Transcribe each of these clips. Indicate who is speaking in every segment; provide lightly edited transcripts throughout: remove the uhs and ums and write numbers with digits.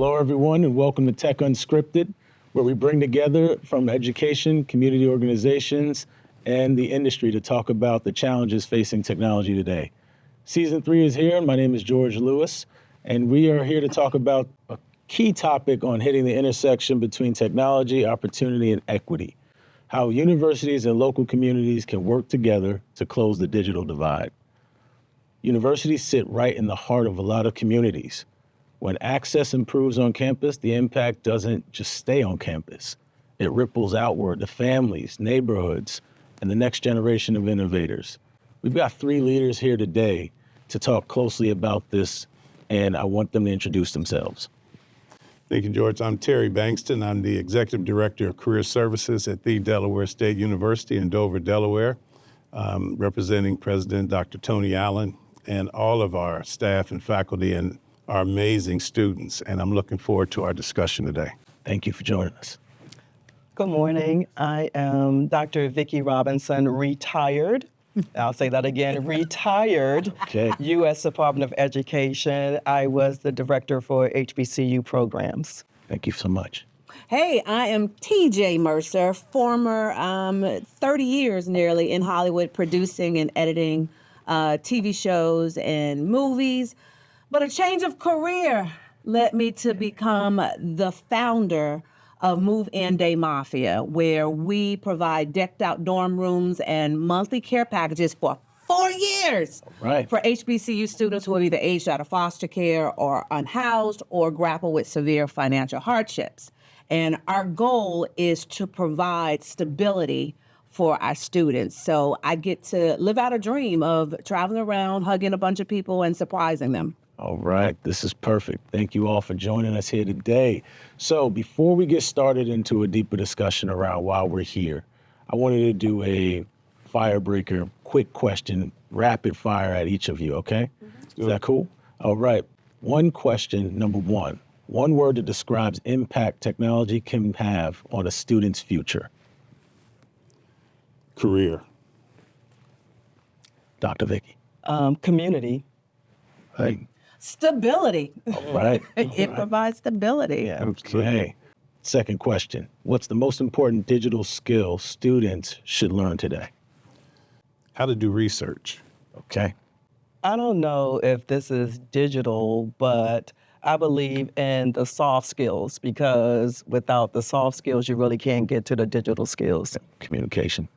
Speaker 1: Hello, everyone, and welcome to Tech Unscripted, where we bring together from education, community organizations, and the industry to talk about the challenges facing technology today. Season 3 is here. My name is George Lewis, and we are here to talk about a key topic on hitting the intersection between technology, opportunity, and equity. How universities and local communities can work together to close the digital divide. Universities sit right in the heart of a lot of communities. When access improves on campus, the impact doesn't just stay on campus. It ripples outward to families, neighborhoods, and the next generation of innovators. We've got 3 leaders here today to talk closely about this, and I want them to introduce themselves.
Speaker 2: Thank you, George. I'm Terry Bankston. I'm the Executive Director of Career Services at the Delaware State University in Dover, Delaware, representing President Dr. Tony Allen and all of our staff and faculty and our amazing students. And I'm looking forward to our discussion today.
Speaker 1: Thank you for joining us.
Speaker 3: Good morning. I am Dr. Vicki Robinson, retired. I'll say that again, retired U.S. Department of Education. I was the director for HBCU programs.
Speaker 1: Thank you so much.
Speaker 4: Hey, I am TJ Mercer, former 30 years nearly in Hollywood producing and editing TV shows and movies. But a change of career led me to become the founder of Move In Day Mafia, where we provide decked out dorm rooms and monthly care packages for 4 years for HBCU students who have either aged out of foster care or unhoused or grapple with severe financial hardships. And our goal is to provide stability for our students. So I get to live out a dream of traveling around, hugging a bunch of people and surprising them.
Speaker 1: All right, this is perfect. Thank you all for joining us here today. So before we get started into a deeper discussion around why we're here, I wanted to do a firebreaker, quick question, rapid fire at each of you, okay? Mm-hmm. Is that cool? All right, one question, number one. One word that describes impact technology can have on a student's future.
Speaker 2: Career.
Speaker 1: Dr. Vicki.
Speaker 3: Community.
Speaker 1: Hey.
Speaker 4: Stability.
Speaker 1: All right.
Speaker 4: It provides stability.
Speaker 1: Yeah, okay. Second question. What's the most important digital skill students should learn today?
Speaker 2: How to do research.
Speaker 1: Okay.
Speaker 3: I don't know if this is digital, but I believe in the soft skills, because without the soft skills, you really can't get to the digital skills.
Speaker 1: Communication.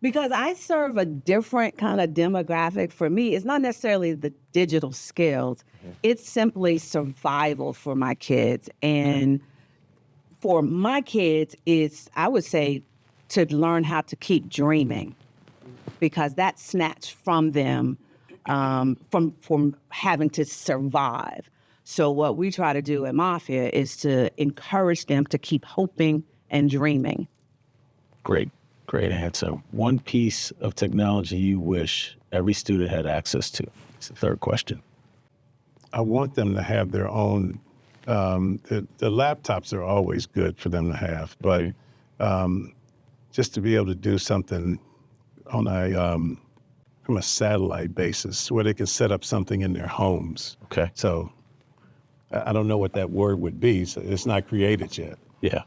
Speaker 4: Because I serve a different kind of demographic. For me, it's not necessarily the digital skills. It's simply survival for my kids. And for my kids, it's, I would say, to learn how to keep dreaming, because that's snatched from them from having to survive. So what we try to do at Mafia is to encourage them to keep hoping and dreaming.
Speaker 1: Great answer. One piece of technology you wish every student had access to. It's the third question.
Speaker 2: I want them to have their own, the laptops are always good for them to have, but just to be able to do something on from a satellite basis where they can set up something in their homes.
Speaker 1: Okay.
Speaker 2: So I don't know what that word would be. So it's not created yet.
Speaker 1: Yeah.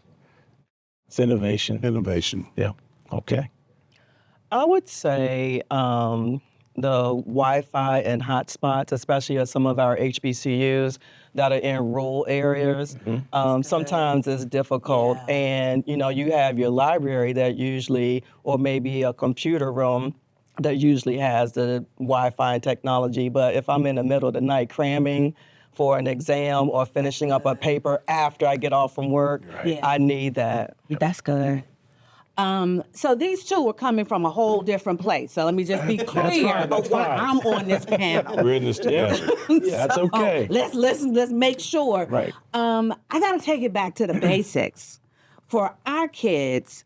Speaker 1: It's innovation.
Speaker 2: Innovation.
Speaker 1: Yeah. Okay.
Speaker 3: I would say the Wi-Fi and hotspots, especially at some of our HBCUs that are in rural areas. Mm-hmm. Sometimes it's difficult. Yeah. And, you have your library that usually, or maybe a computer room that usually has the Wi-Fi and technology. But if I'm in the middle of the night cramming for an exam or finishing up a paper after I get off from work, I need that.
Speaker 4: That's good. So these two were coming from a whole different place. So let me just be clear about why I'm on this panel.
Speaker 2: We're in this together.
Speaker 1: That's okay.
Speaker 4: Let's make sure.
Speaker 1: Right.
Speaker 4: I got to take it back to the basics. For our kids,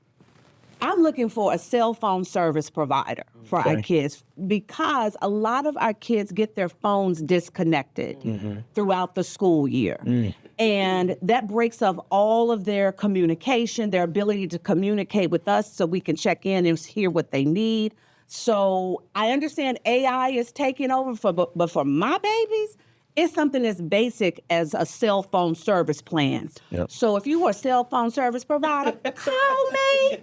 Speaker 4: I'm looking for a cell phone service provider for our kids, because a lot of our kids get their phones disconnected throughout the school year. And that breaks up all of their communication, their ability to communicate with us so we can check in and hear what they need. So I understand AI is taking over, but for my babies, it's something as basic as a cell phone service plan.
Speaker 1: Yep.
Speaker 4: So if you are a cell phone service provider, call me.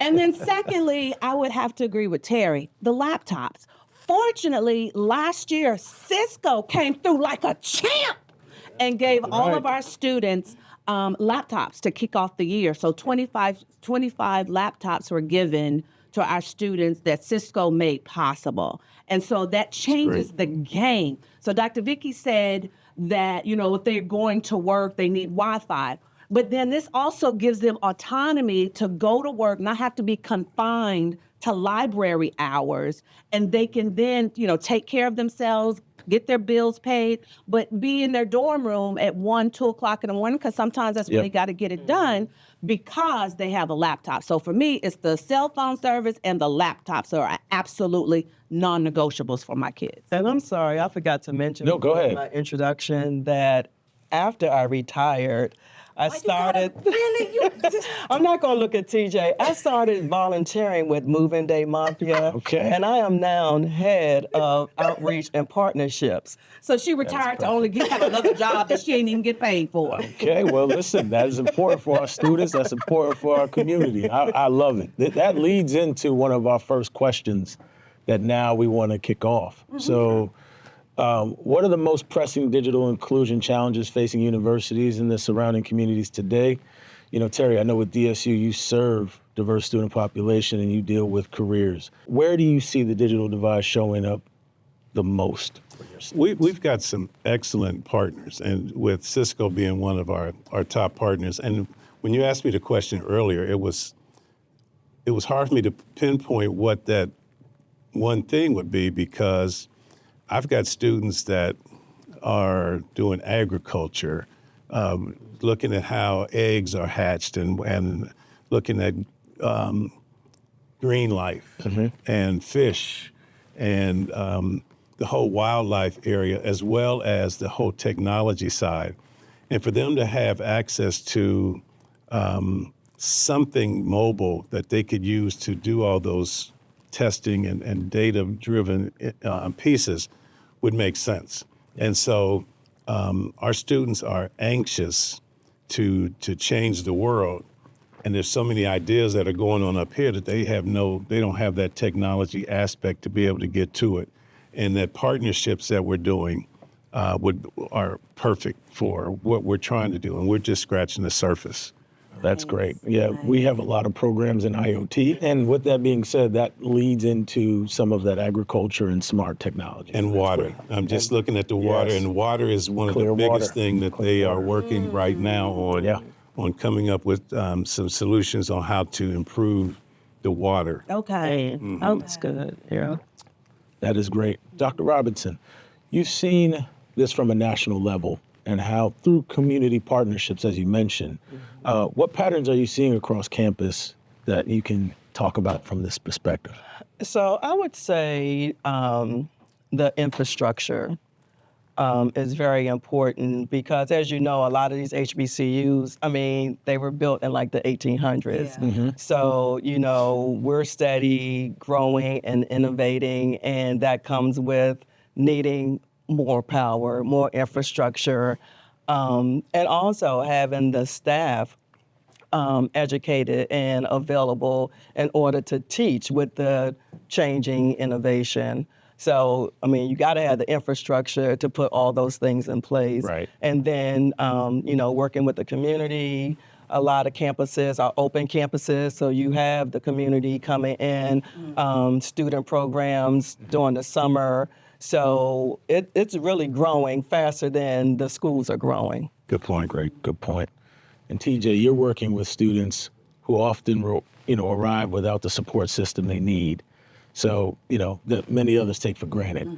Speaker 4: And then secondly, I would have to agree with Terry, the laptops. Fortunately, last year, Cisco came through like a champ and gave all of our students laptops to kick off the year. So 25 laptops were given to our students that Cisco made possible. And so that changes the game. So Dr. Vicki said that, if they're going to work, they need Wi-Fi. But then this also gives them autonomy to go to work, not have to be confined to library hours. And they can then, take care of themselves, get their bills paid, but be in their dorm room at 1, 2 o'clock in the morning, because sometimes that's when they got to get it done because they have a laptop. So for me, it's the cell phone service and the laptops are absolutely non-negotiables for my kids.
Speaker 3: And I'm sorry, I forgot to mention
Speaker 1: No, go ahead.
Speaker 3: in my introduction that after I retired, I started. I'm not going to look at TJ. I started volunteering with Move In Day Mafia.
Speaker 1: Okay.
Speaker 3: And I am now head of outreach and partnerships.
Speaker 4: So she retired to only have another job that she ain't even get paid for.
Speaker 1: Okay, well, listen, that is important for our students. That's important for our community. I love it. That leads into one of our first questions that now we want to kick off. So what are the most pressing digital inclusion challenges facing universities and the surrounding communities today? Terry, I know with DSU, you serve diverse student population and you deal with careers. Where do you see the digital divide showing up the most for your students?
Speaker 2: We've got some excellent partners, and with Cisco being one of our top partners. And when you asked me the question earlier, it was hard for me to pinpoint what that one thing would be, because I've got students that are doing agriculture, looking at how eggs are hatched and looking at green life and fish and the whole wildlife area, as well as the whole technology side. And for them to have access to something mobile that they could use to do all those testing and data-driven pieces would make sense. And so our students are anxious to change the world. And there's so many ideas that are going on up here that they don't have that technology aspect to be able to get to it. And that partnerships that we're doing are perfect for what we're trying to do. And we're just scratching the surface.
Speaker 1: That's great. Yeah, we have a lot of programs in IoT. And with that being said, that leads into some of that agriculture and smart technology.
Speaker 2: And water. I'm just looking at the water, and water is one of the biggest things that they are working right now on coming up with some solutions on how to improve the water.
Speaker 4: Okay.
Speaker 3: Oh, that's good. Yeah.
Speaker 1: That is great. Dr. Robinson, you've seen this from a national level and how through community partnerships, as you mentioned, what patterns are you seeing across campus that you can talk about from this perspective?
Speaker 3: So I would say the infrastructure is very important because, as you know, a lot of these HBCUs, they were built in like the 1800s.
Speaker 4: Yeah.
Speaker 3: So, we're steady growing and innovating, and that comes with needing more power, more infrastructure, and also having the staff educated and available in order to teach with the changing innovation. So, you got to have the infrastructure to put all those things in place.
Speaker 1: Right.
Speaker 3: And then, working with the community. A lot of campuses are open campuses, so you have the community coming in, student programs during the summer. So it's really growing faster than the schools are growing.
Speaker 1: Good point, great. Good point. And TJ, you're working with students who often, arrive without the support system they need. So, that many others take for granted.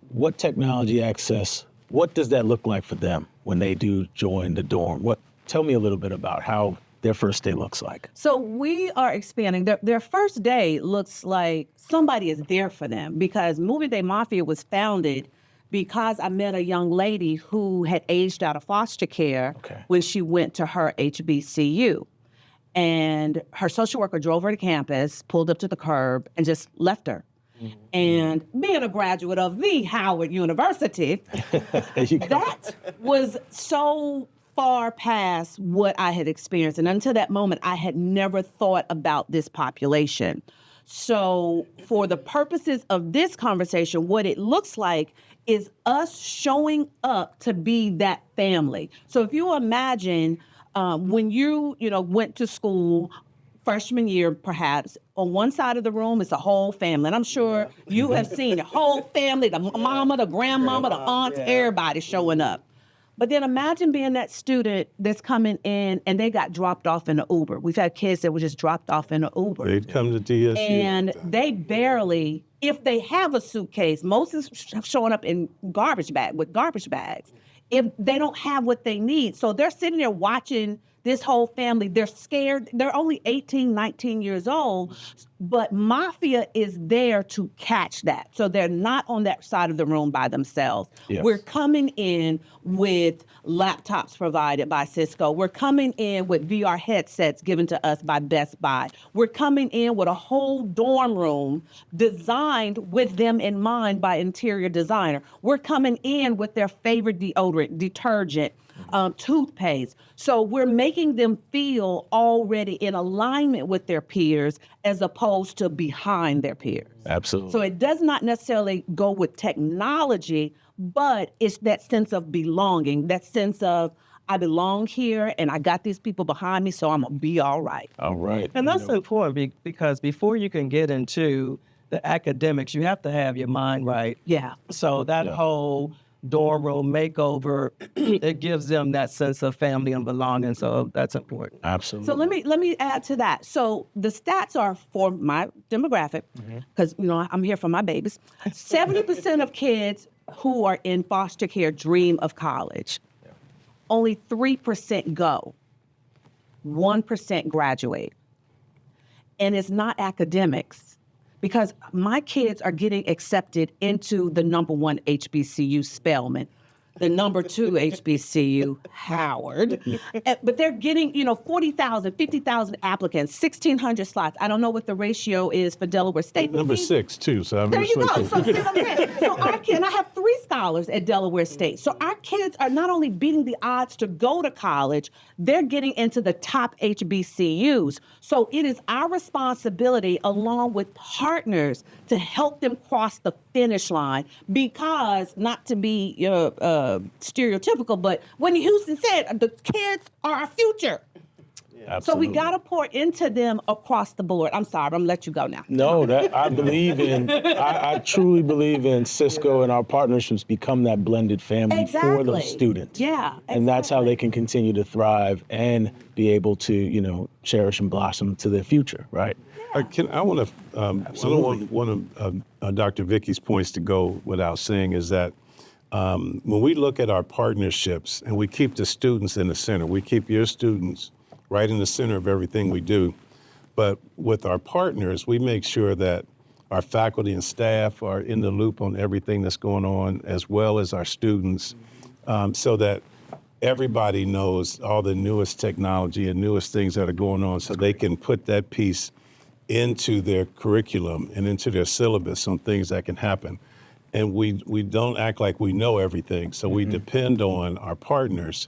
Speaker 1: What technology access, what does that look like for them when they do join the dorm? Tell me a little bit about how their first day looks like.
Speaker 4: So we are expanding. Their first day looks like somebody is there for them, because Move In Day Mafia was founded because I met a young lady who had aged out of foster care when she went to her HBCU. And her social worker drove her to campus, pulled up to the curb, and just left her. And being a graduate of the Howard University, that was so far past what I had experienced. And until that moment, I had never thought about this population. So for the purposes of this conversation, what it looks like is us showing up to be that family. So if you imagine when you went to school, freshman year, perhaps, on one side of the room is a whole family. And I'm sure you have seen the whole family, the mama, the grandmama, the aunts, everybody showing up. But then imagine being that student that's coming in and they got dropped off in an Uber. We've had kids that were just dropped off in an Uber.
Speaker 2: They'd come to DSU.
Speaker 4: And they barely, if they have a suitcase, most is showing up in garbage bags. If they don't have what they need. So they're sitting there watching this whole family. They're scared. They're only 18, 19 years old, but Mafia is there to catch that. So they're not on that side of the room by themselves. Yes. We're coming in with laptops provided by Cisco. We're coming in with VR headsets given to us by Best Buy. We're coming in with a whole dorm room designed with them in mind by interior designer. We're coming in with their favorite deodorant, detergent, toothpaste. So we're making them feel already in alignment with their peers as opposed to behind their peers.
Speaker 1: Absolutely.
Speaker 4: So it does not necessarily go with technology, but it's that sense of belonging, that sense of I belong here and I got these people behind me, so I'm going to be all right.
Speaker 1: All right.
Speaker 3: And that's important because before you can get into the academics, you have to have your mind right.
Speaker 4: Yeah.
Speaker 3: So that whole dorm room makeover, it gives them that sense of family and belonging. So that's important.
Speaker 1: Absolutely.
Speaker 4: So let me add to that. So the stats are for my demographic, because I'm here for my babies. 70% of kids who are in foster care dream of college. Only 3% go. 1% graduate. And it's not academics. Because my kids are getting accepted into the #1 HBCU, Spelman, the #2 HBCU, Howard. But they're getting, 40,000, 50,000 applicants, 1,600 slots. I don't know what the ratio is for Delaware State.
Speaker 2: Number 6, too. So I'm
Speaker 4: there you go.
Speaker 2: switching.
Speaker 4: So see what I'm saying? So I have 3 scholars at Delaware State. So our kids are not only beating the odds to go to college, they're getting into the top HBCUs. So it is our responsibility, along with partners, to help them cross the finish line. Because, not to be stereotypical, but Whitney Houston said, the kids are our future. So we got to pour into them across the board. I'm sorry, I'm going to let you go now.
Speaker 1: No, that I believe in. I truly believe in Cisco and our partnerships become that blended family for those students.
Speaker 4: Yeah, exactly.
Speaker 1: And that's how they can continue to thrive and be able to, cherish and blossom to their future, right?
Speaker 2: I want to, I don't want one of Dr. Vicki's points to go without saying is that when we look at our partnerships and we keep the students in the center, we keep your students right in the center of everything we do. But with our partners, we make sure that our faculty and staff are in the loop on everything that's going on, as well as our students, so that everybody knows all the newest technology and newest things that are going on, so they can put that piece into their curriculum and into their syllabus on things that can happen. And we don't act like we know everything, so we depend on our partners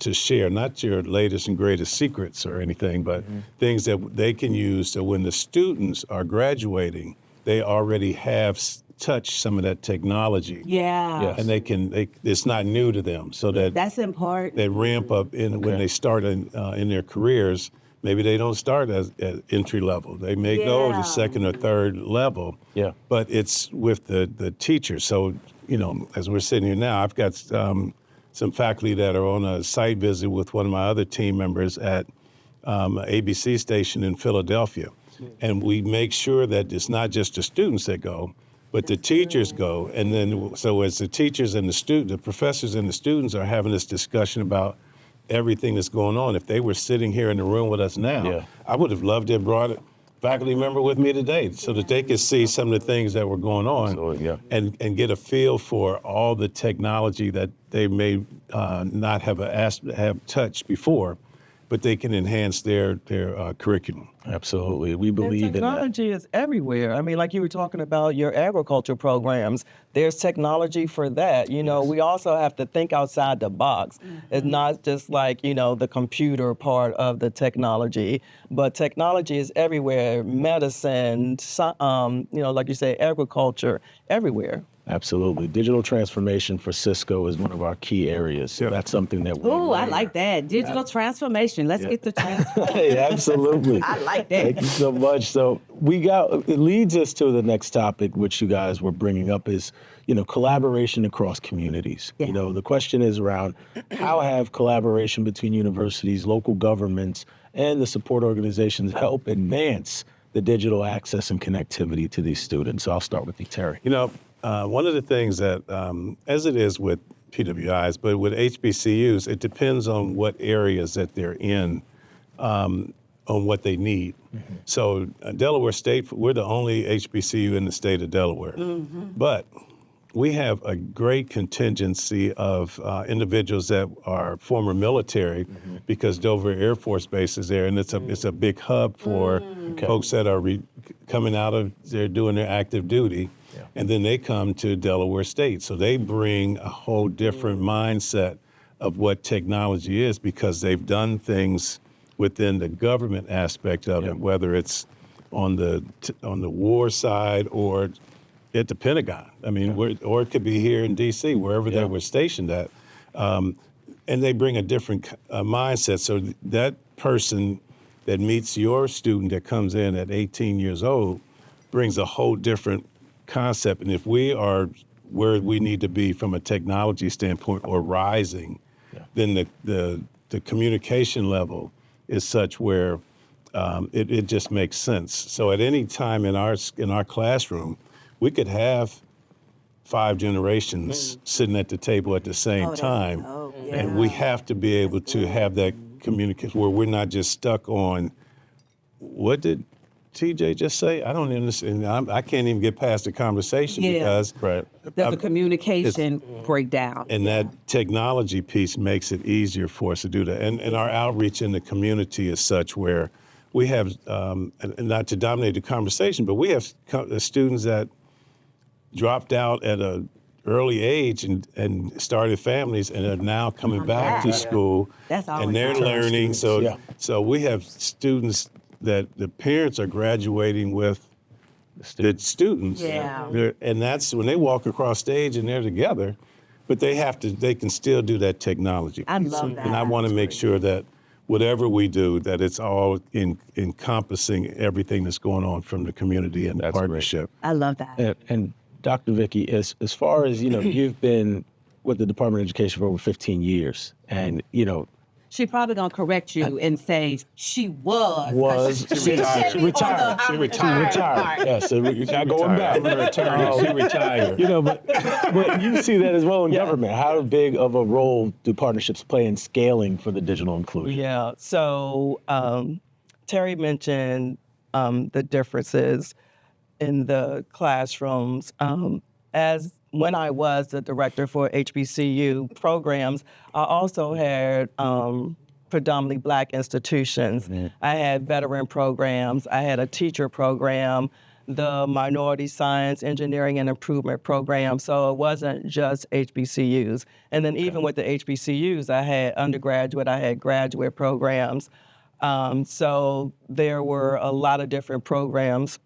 Speaker 2: to share, not your latest and greatest secrets or anything, but things that they can use so when the students are graduating, they already have touched some of that technology.
Speaker 4: Yeah.
Speaker 1: Yes.
Speaker 2: And it's not new to them, so that
Speaker 4: That's important.
Speaker 2: they ramp up when they start in their careers. Maybe they don't start at entry level. They may go to second or third level.
Speaker 1: Yeah.
Speaker 2: But it's with the teachers. So, as we're sitting here now, I've got some faculty that are on a site visit with one of my other team members at an ABC station in Philadelphia. And we make sure that it's not just the students that go, but the teachers go. And then, so as the teachers and the professors and the students are having this discussion about everything that's going on, if they were sitting here in the room with us now, I would have loved to have brought a faculty member with me today so that they could see some of the things that were going on and get a feel for all the technology that they may not have touched before. but they can enhance their curriculum.
Speaker 1: Absolutely. We
Speaker 3: And
Speaker 1: believe in that.
Speaker 3: technology is everywhere. I mean, like you were talking about your agriculture programs, there's technology for that. You know, we also have to think outside the box. It's not just like, you know, the computer part of the technology, but technology is everywhere. Medicine, you know, like you say, agriculture, everywhere.
Speaker 1: Absolutely. Digital transformation for Cisco is one of our key areas. So
Speaker 2: Yeah.
Speaker 1: that's something that we
Speaker 4: Ooh, I like that. Digital transformation. Let's get the transformation.
Speaker 1: Hey, absolutely.
Speaker 4: I like that.
Speaker 1: Thank you so much. So it leads us to the next topic, which you guys were bringing up is, you know, collaboration across communities.
Speaker 4: Yeah.
Speaker 1: You know, the question is around how have collaboration between universities, local governments, and the support organizations help advance the digital access and connectivity to these students? So I'll start with you, Terry.
Speaker 2: You know, one of the things that, as it is with PWIs, but with HBCUs, it depends on what areas that they're in, on what they need. So Delaware State, we're the only HBCU in the state of Delaware. But we have a great contingency of individuals that are former military because Dover Air Force Base is there, and it's a big hub for folks that are coming out of, they're doing their active duty. And then they come to Delaware State. So they bring a whole different mindset of what technology is because they've done things within the government aspect of it, whether it's on the war side or at the Pentagon. I mean, or it could be here in D.C., wherever they were stationed at. And they bring a different mindset. So that person that meets your student that comes in at 18 years old brings a whole different concept. And if we are where we need to be from a technology standpoint or rising, then the communication level is such where it just makes sense. So at any time in our classroom, we could have 5 generations sitting at the table at the same time. And we have to be able to have that communication where we're not just stuck on what did TJ just say? I don't understand. I can't even get past the conversation because
Speaker 4: There's a communication breakdown.
Speaker 2: and that technology piece makes it easier for us to do that. And our outreach in the community is such where we have, and not to dominate the conversation, but we have students that dropped out at an early age and started families and are now coming back to school.
Speaker 4: That's always
Speaker 2: and they're
Speaker 4: nice.
Speaker 2: learning. So we have students that the parents are graduating with the students. And that's when they walk across stage and they're together, but they can still do that technology.
Speaker 4: I love that.
Speaker 2: And I want to make sure that whatever we do, that it's all encompassing everything that's going on from the community and the partnership.
Speaker 4: I love that.
Speaker 1: And Dr. Vicki, as far as, you know, you've been with the Department of Education for over 15 years, and, you know,
Speaker 4: She probably gonna correct you and say she was.
Speaker 1: She retired. Yes, so we're not going back.
Speaker 2: She retired.
Speaker 1: You know, but you see that as well in government. How big of a role do partnerships play in scaling for the digital inclusion?
Speaker 3: Yeah. So Terry mentioned the differences in the classrooms. As when I was the director for HBCU programs, I also had predominantly Black institutions. I had veteran programs. I had a teacher program, the Minority Science, Engineering, and Improvement program. So it wasn't just HBCUs. And then even with the HBCUs, I had undergraduate, I had graduate programs. So there were a lot of different programs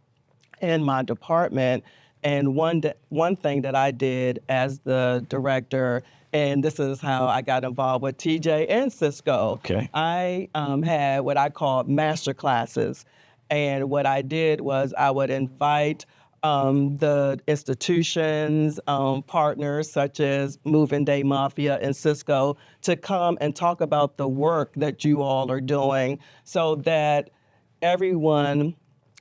Speaker 3: in my department. And one thing that I did as the director, and this is how I got involved with TJ and Cisco. I had what I called master classes. And what I did was I would invite the institutions, partners such as Move In Day Mafia and Cisco to come and talk about the work that you all are doing so that everyone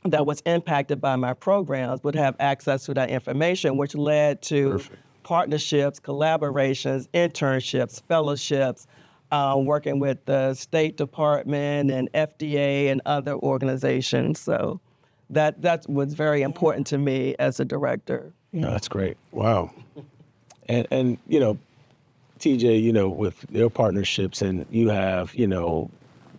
Speaker 3: that was impacted by my programs would have access to that information, which led to partnerships, collaborations, internships, fellowships, working with the State Department and FDA and other organizations. So that was very important to me as a director.
Speaker 1: No, that's great.
Speaker 2: Wow.
Speaker 1: And you know, TJ, you know, with your partnerships and you have, you know,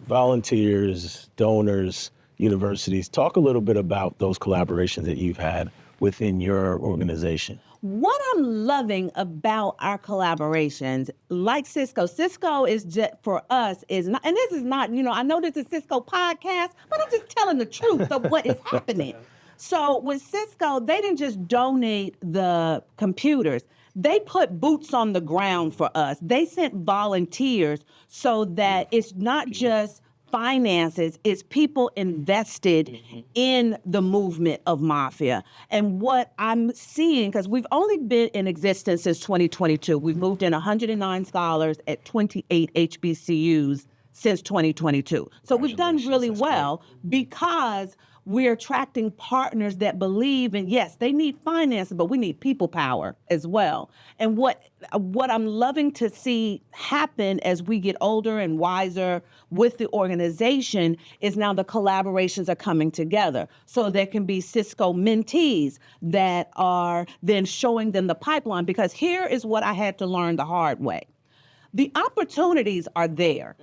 Speaker 1: volunteers, donors, universities. Talk a little bit about those collaborations that you've had within your organization.
Speaker 4: What I'm loving about our collaborations, like Cisco is just, for us, is not, and this is not, I know this is Cisco podcast, but I'm just telling the truth of what is happening. So with Cisco, they didn't just donate the computers. They put boots on the ground for us. They sent volunteers so that it's not just finances, it's people invested in the movement of Mafia. And what I'm seeing, because we've only been in existence since 2022, we've moved in 109 scholars at 28 HBCUs since 2022. So we've done really well because we're attracting partners that believe in, yes, they need finances, but we need people power as well. And what I'm loving to see happen as we get older and wiser with the organization is now the collaborations are coming together. So there can be Cisco mentees that are then showing them the pipeline, because here is what I had to learn the hard way. The opportunities are there.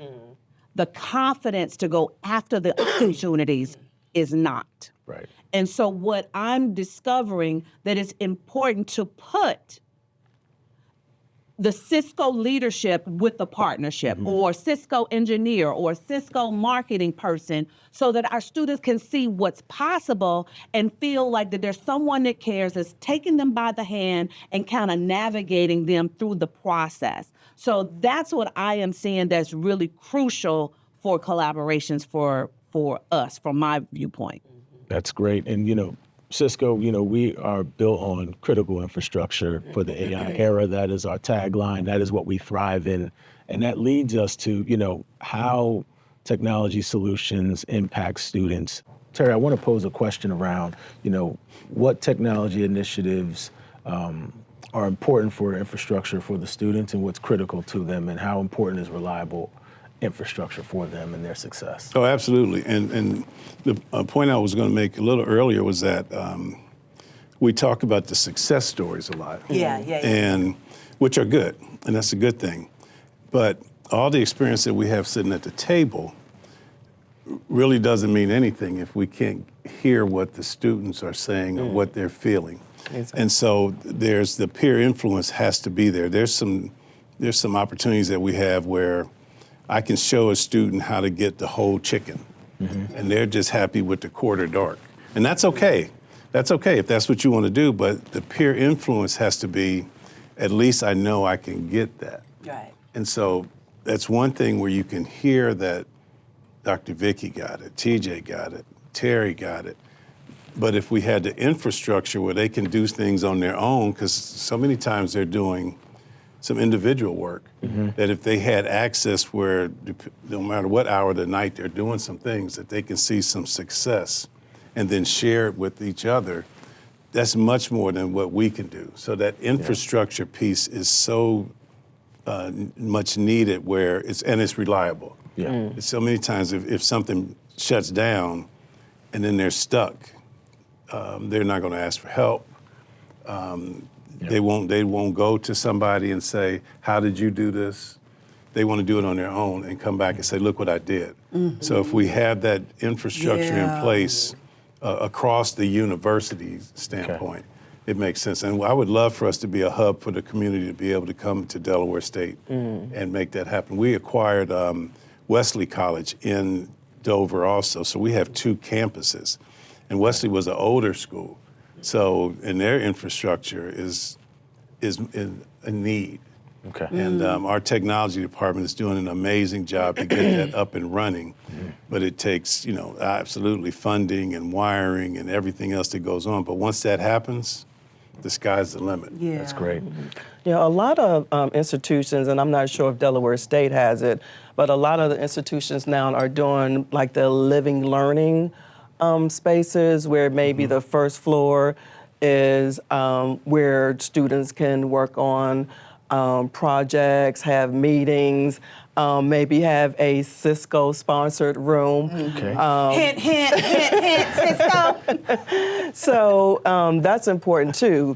Speaker 4: The confidence to go after the opportunities is not.
Speaker 1: Right.
Speaker 4: And so what I'm discovering that it's important to put the Cisco leadership with the partnership, or Cisco engineer or Cisco marketing person, so that our students can see what's possible and feel like that there's someone that cares, that's taking them by the hand and kind of navigating them through the process. So that's what I am seeing that's really crucial for collaborations for us, from my viewpoint.
Speaker 1: That's great. And, Cisco, we are built on critical infrastructure for the AI era. That is our tagline. That is what we thrive in. And that leads us to, how technology solutions impact students. Terry, I want to pose a question around, what technology initiatives are important for infrastructure for the students, and what's critical to them, and how important is reliable infrastructure for them and their success.
Speaker 2: Oh, absolutely. And the point I was going to make a little earlier was that we talk about the success stories a lot.
Speaker 4: Yeah.
Speaker 2: And which are good, and that's a good thing. But all the experience that we have sitting at the table really doesn't mean anything if we can't hear what the students are saying or what they're feeling. Exactly. And so there's the peer influence has to be there. There's some opportunities that we have where I can show a student how to get the whole chicken, and they're just happy with the quarter dark. And that's okay. That's okay if that's what you want to do, but the peer influence has to be, at least I know I can get that.
Speaker 4: Right.
Speaker 2: And so that's one thing where you can hear that Dr. Vicki got it, TJ got it, Terry got it. But if we had the infrastructure where they can do things on their own, because so many times they're doing some individual work, that if they had access where no matter what hour of the night they're doing some things, that they can see some success and then share it with each other, that's much more than what we can do. So that infrastructure piece is so much needed where it's reliable. Yeah. So many times if something shuts down and then they're stuck, they're not gonna ask for help. They won't go to somebody and say, how did you do this? They want to do it on their own and come back and say, look what I did. So if we have that infrastructure in place across the university standpoint, it makes sense. And I would love for us to be a hub for the community to be able to come to Delaware State and make that happen. We acquired Wesley College in Dover also, so we have 2 campuses. And Wesley was an older school. So, and their infrastructure is in a need.
Speaker 1: Okay.
Speaker 2: And our technology department is doing an amazing job to get that up and running. But it takes, absolutely funding and wiring and everything else that goes on. But once that happens, the sky's the limit.
Speaker 4: Yeah.
Speaker 1: That's great.
Speaker 3: A lot of institutions, and I'm not sure if Delaware State has it, but a lot of the institutions now are doing like the living learning spaces where maybe the first floor is where students can work on projects, have meetings, maybe have a Cisco-sponsored room.
Speaker 1: Okay.
Speaker 4: Hint, Cisco.
Speaker 3: So that's important too.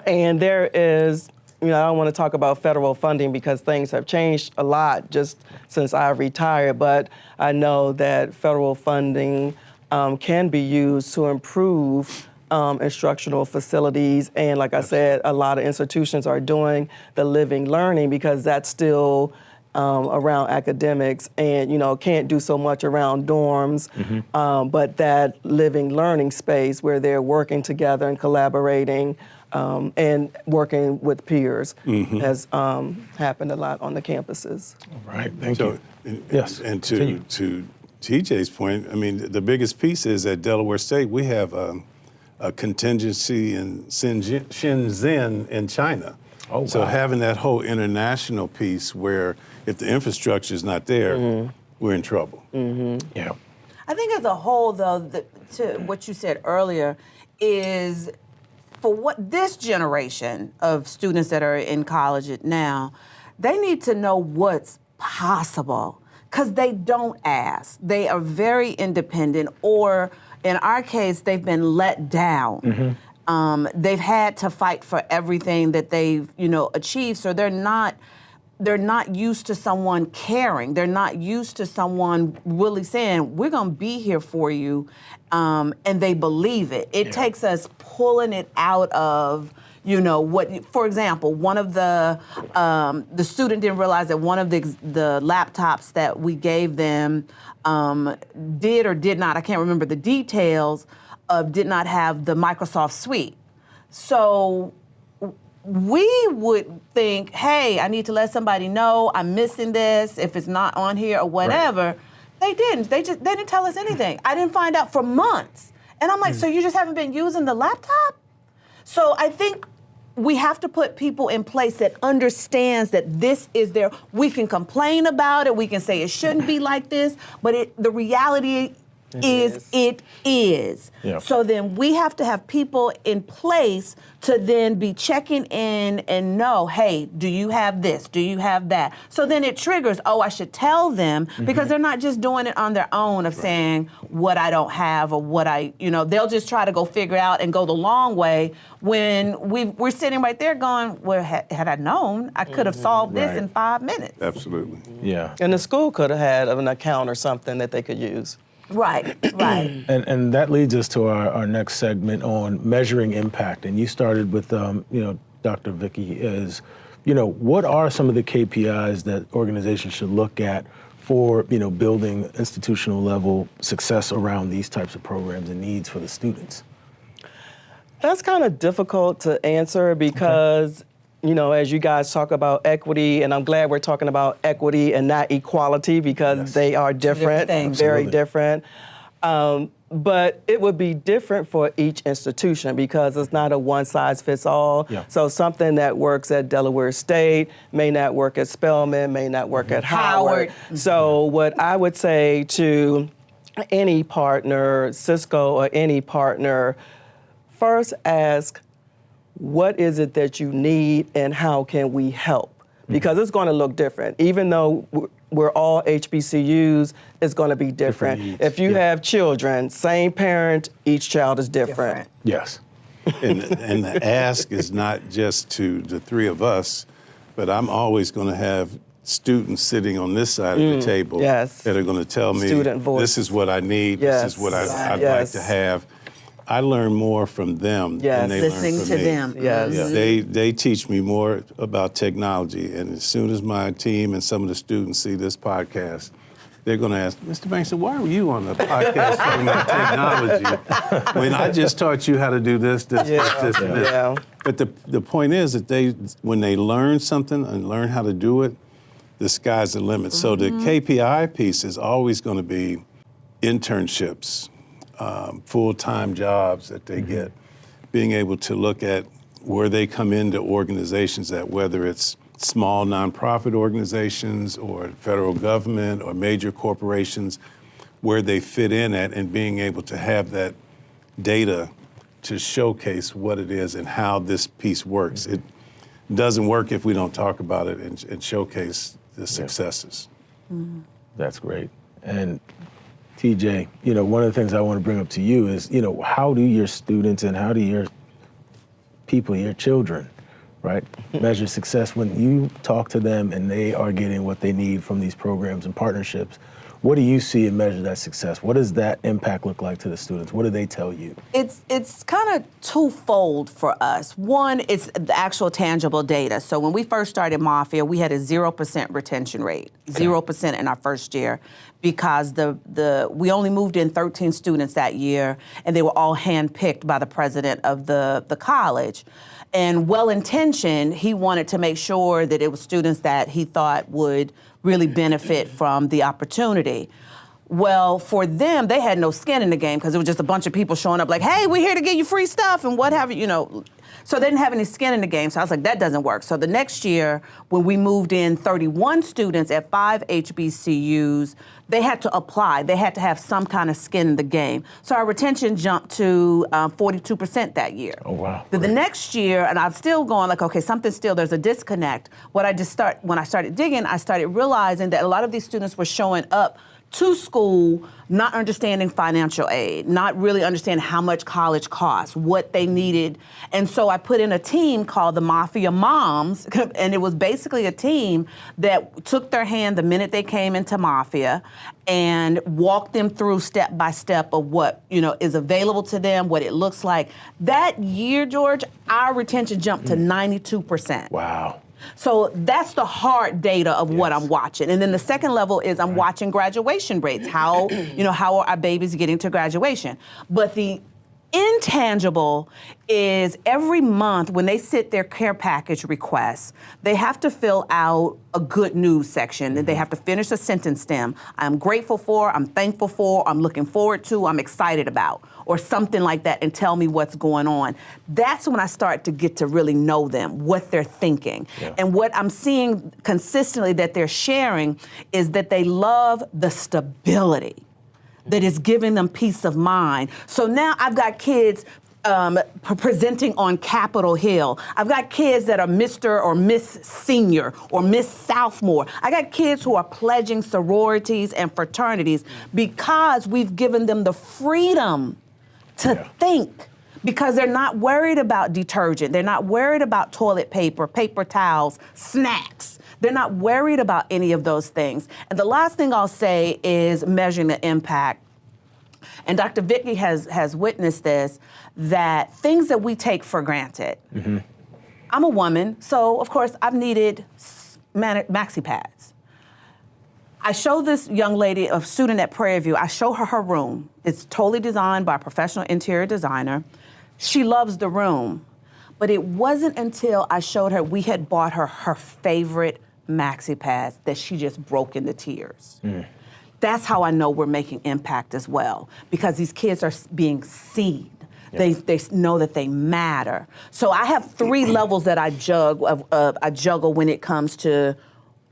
Speaker 3: And there is, I don't want to talk about federal funding because things have changed a lot just since I retired, but I know that federal funding can be used to improve instructional facilities. And like I said, a lot of institutions are doing the living learning because that's still around academics and, can't do so much around dorms, but that living learning space where they're working together and collaborating and working with peers has happened a lot on the campuses.
Speaker 1: All right, thank you.
Speaker 2: Yes. And to TJ's point, I mean, the biggest piece is at Delaware State, we have a contingency in Shenzhen in China.
Speaker 1: Oh, wow.
Speaker 2: So having that whole international piece where if the infrastructure is not there, we're in trouble.
Speaker 1: Yeah.
Speaker 4: I think as a whole, though, to what you said earlier, is for what this generation of students that are in college now, they need to know what's possible because they don't ask. They are very independent, or in our case, they've been let down. They've had to fight for everything that they've, achieved, so they're not used to someone caring. They're not used to someone really saying, we're going to be here for you, and they believe it. It takes us pulling it out of, what, for example, one of the student didn't realize that one of the laptops that we gave them did or did not, I can't remember the details, did not have the Microsoft suite. So we would think, hey, I need to let somebody know I'm missing this if it's not on here or whatever. Right. They didn't. They didn't tell us anything. I didn't find out for months. And I'm like, so you just haven't been using the laptop? So I think we have to put people in place that understands that this is their, we can complain about it, we can say it shouldn't be like this, but the reality it is. Yeah. So then we have to have people in place to then be checking in and know, hey, do you have this? Do you have that? So then it triggers, I should tell them, because they're not just doing it on their own of saying what I don't have or what they'll just try to go figure it out and go the long way when we're sitting right there going, well, had I known, I could have solved this in 5 minutes.
Speaker 2: Absolutely.
Speaker 1: Yeah.
Speaker 3: And the school could have had an account or something that they could use.
Speaker 4: Right.
Speaker 1: And that leads us to our next segment on measuring impact. And you started with, Dr. Vicki, what are some of the KPIs that organizations should look at for, building institutional level success around these types of programs and needs for the students?
Speaker 3: That's kind of difficult to answer because, as you guys talk about equity, and I'm glad we're talking about equity and not equality because they are different, very different. But it would be different for each institution because it's not a one-size-fits-all. Yeah. So something that works at Delaware State may not work at Spelman, may not work at Howard. So what I would say to any partner, Cisco or any partner, first ask, what is it that you need and how can we help? Because it's going to look different. Even though we're all HBCUs, it's going to be different. If you have children, same parent, each child is different.
Speaker 1: Yes.
Speaker 2: And the ask is not just to the three of us, but I'm always going to have students sitting on this side of the table that are going to tell me, this is what I need, this is what I'd like to have. I learn more from them than they learn from me.
Speaker 4: Listening to them.
Speaker 2: Yes. They teach me more about technology, and as soon as my team and some of the students see this podcast, they're going to ask, Mr. Bankston, why were you on the podcast talking about technology when I just taught you how to do this, and this? Yeah. But the point is that when they learn something and learn how to do it, the sky's the limit. So the KPI piece is always going to be internships, full-time jobs that they get, being able to look at where they come into organizations at, whether it's small nonprofit organizations or federal government or major corporations, where they fit in at, and being able to have that data to showcase what it is and how this piece works. It doesn't work if we don't talk about it and showcase the successes.
Speaker 1: That's great. And TJ, one of the things I want to bring up to you is, how do your students and how do your people, your children, right? Measure success when you talk to them and they are getting what they need from these programs and partnerships. What do you see and measure that success? What does that impact look like to the students? What do they tell you?
Speaker 4: It's kind of twofold for us. One, it's the actual tangible data. So when we first started Mafia, we had a 0% retention rate, 0% in our first year, because we only moved in 13 students that year, and they were all handpicked by the president of the college. And well-intentioned, he wanted to make sure that it was students that he thought would really benefit from the opportunity. Well, for them, they had no skin in the game because it was just a bunch of people showing up like, hey, we're here to give you free stuff and what have you, So they didn't have any skin in the game. So I was like, that doesn't work. So the next year, when we moved in 31 students at 5 HBCUs, they had to apply. They had to have some kind of skin in the game. So our retention jumped to 42% that year.
Speaker 1: Oh, wow.
Speaker 4: But the next year, and I'm still going like, okay, there's a disconnect. When I started digging, I started realizing that a lot of these students were showing up to school not understanding financial aid, not really understanding how much college costs, what they needed. And so I put in a team called the Mafia Moms, and it was basically a team that took their hand the minute they came into Mafia and walked them through step by step of what, is available to them, what it looks like. That year, George, our retention jumped to 92%.
Speaker 1: Wow.
Speaker 4: So that's the hard data of what I'm watching. And then the second level is I'm watching graduation rates. How are our babies getting to graduation? But the intangible is every month when they sit their care package requests, they have to fill out a good news section. And they have to finish a sentence stem. I'm grateful for, I'm thankful for, I'm looking forward to, I'm excited about, or something like that, and tell me what's going on. That's when I start to get to really know them, what they're thinking. Yeah. And what I'm seeing consistently that they're sharing is that they love the stability that is giving them peace of mind. So now I've got kids presenting on Capitol Hill. I've got kids that are Mr. or Miss Senior or Miss Sophomore. I got kids who are pledging sororities and fraternities because we've given them the freedom to think, because they're not worried about detergent. They're not worried about toilet paper, paper towels, snacks. They're not worried about any of those things. And the last thing I'll say is measuring the impact. And Dr. Vicki has witnessed this, that things that we take for granted. Mm-hmm. I'm a woman, so of course I've needed maxi pads. I show this young lady, a student at Prairie View, I show her room. It's totally designed by a professional interior designer. She loves the room. But it wasn't until I showed her, we had bought her favorite maxi pads, that she just broke into tears. Mm. That's how I know we're making impact as well, because these kids are being seen. Yeah. They know that they matter. So I have 3 levels that I juggle when it comes to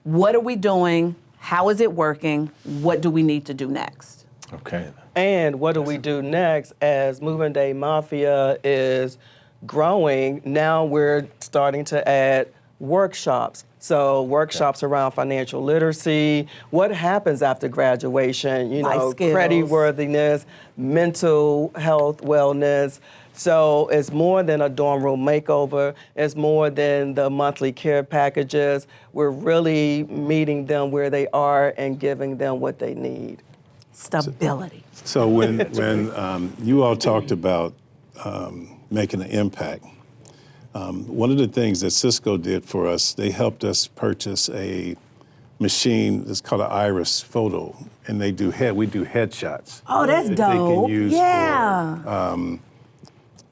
Speaker 4: what are we doing, how is it working, what do we need to do next?
Speaker 1: Okay.
Speaker 3: And what do we do next as Move In Day Mafia is growing? Now we're starting to add workshops. So workshops around financial literacy, what happens after graduation, creditworthiness, mental health, wellness. So it's more than a dorm room makeover. It's more than the monthly care packages. We're really meeting them where they are and giving them what they need.
Speaker 4: Stability.
Speaker 2: So when you all talked about making an impact, one of the things that Cisco did for us, they helped us purchase a machine that's called an iris photo, and we do headshots.
Speaker 4: Oh, that's dope.
Speaker 2: They can use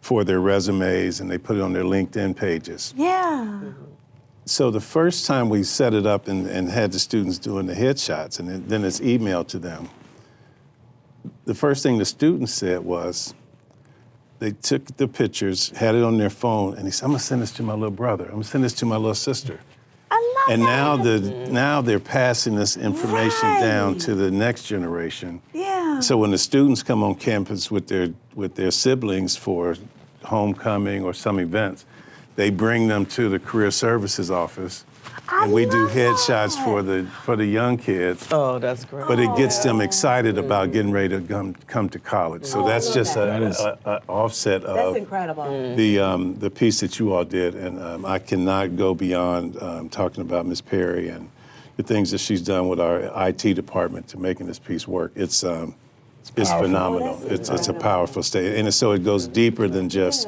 Speaker 2: for their resumes, and they put it on their LinkedIn pages.
Speaker 4: Yeah.
Speaker 2: So the first time we set it up and had the students doing the headshots, and then it's emailed to them, the first thing the students said was, they took the pictures, had it on their phone, and they said, I'm gonna send this to my little brother. I'm gonna send this to my little sister.
Speaker 4: I love
Speaker 2: And now they're passing this information down to the next generation.
Speaker 4: Yeah.
Speaker 2: So when the students come on campus with their siblings for homecoming or some events, they bring them to the career services office. and we do
Speaker 4: love
Speaker 2: headshots
Speaker 4: that.
Speaker 2: for the young kids.
Speaker 3: Oh, that's great.
Speaker 2: But it gets them excited about getting ready to come to college. So that's just a offset
Speaker 4: That's
Speaker 2: of
Speaker 4: incredible.
Speaker 2: the piece that you all did, and I cannot go beyond talking about Ms. Perry and the things that she's done with our IT department to making this piece work. It's phenomenal. It's a powerful state, and so it goes deeper than just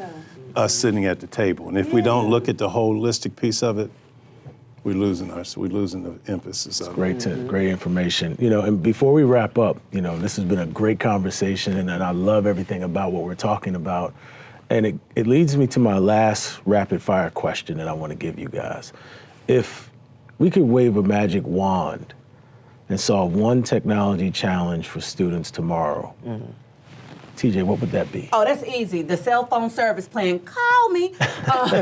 Speaker 2: us sitting at the table. And if we don't look at the holistic piece of it, we're losing the emphasis of it.
Speaker 1: Great information. And before we wrap up, this has been a great conversation, and I love everything about what we're talking about. And it leads me to my last rapid fire question that I want to give you guys. If we could wave a magic wand and solve one technology challenge for students tomorrow, TJ, what would that be?
Speaker 4: Oh, that's easy. The cell phone service plan, call me.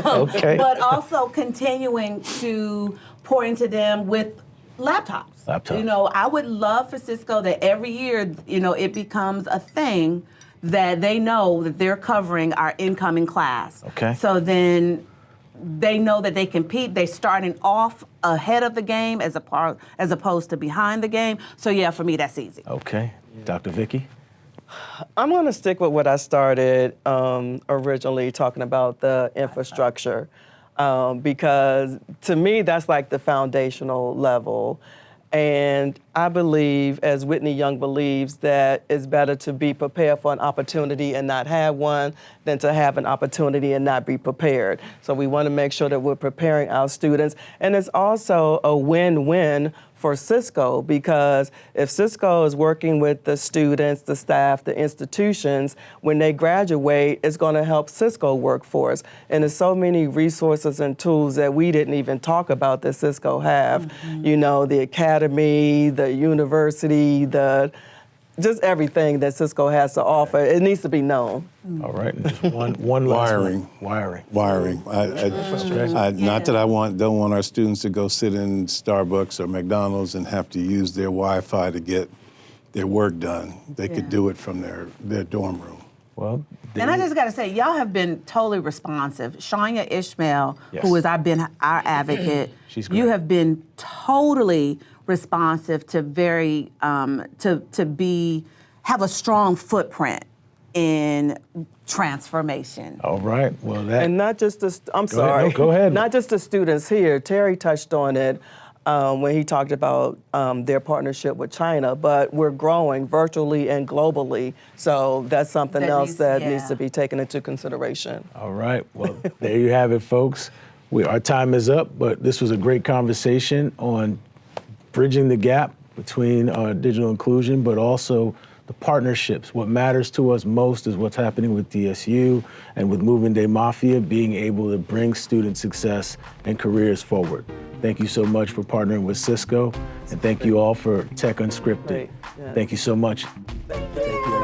Speaker 1: Okay.
Speaker 4: But also continuing to pour into them with laptops. I would love for Cisco that every year, it becomes a thing that they know that they're covering our incoming class.
Speaker 1: Okay.
Speaker 4: So then they know that they compete. They're starting off ahead of the game as opposed to behind the game. So yeah, for me, that's easy.
Speaker 1: Okay. Dr. Vicki?
Speaker 3: I'm going to stick with what I started originally talking about the infrastructure, because to me, that's like the foundational level. And I believe, as Whitney Young believes, that it's better to be prepared for an opportunity and not have one than to have an opportunity and not be prepared. So we want to make sure that we're preparing our students. And it's also a win-win for Cisco, because if Cisco is working with the students, the staff, the institutions, when they graduate, it's going to help Cisco workforce. And there's so many resources and tools that we didn't even talk about that Cisco have. The academy, the university, just everything that Cisco has to offer. It needs to be known.
Speaker 1: All right. And just one last one. Wiring.
Speaker 2: Not that I don't want our students to go sit in Starbucks or McDonald's and have to use their Wi-Fi to get their work done. They could do it from their dorm room.
Speaker 1: Well,
Speaker 4: and I just got to say, y'all have been totally responsive. Shania Ishmael,
Speaker 1: Yes.
Speaker 4: who has been our advocate,
Speaker 1: She's great.
Speaker 4: you have been totally responsive to have a strong footprint in transformation.
Speaker 1: all right. Well,
Speaker 3: And not just the, I'm
Speaker 1: Go ahead.
Speaker 3: sorry.
Speaker 1: No, go ahead.
Speaker 3: Not just the students here. Terry touched on it when he talked about their partnership with China, but we're growing virtually and globally. So that's something else that needs to be taken into consideration.
Speaker 1: All right. Well, there you have it, folks. Our time is up, but this was a great conversation on bridging the gap between digital inclusion, but also the partnerships. What matters to us most is what's happening with DSU and with Move In Day Mafia, being able to bring student success and careers forward. Thank you so much for partnering with Cisco, and thank you all for Tech Unscripted.
Speaker 3: Great. Yeah.
Speaker 1: Thank you so much.
Speaker 3: Thank you.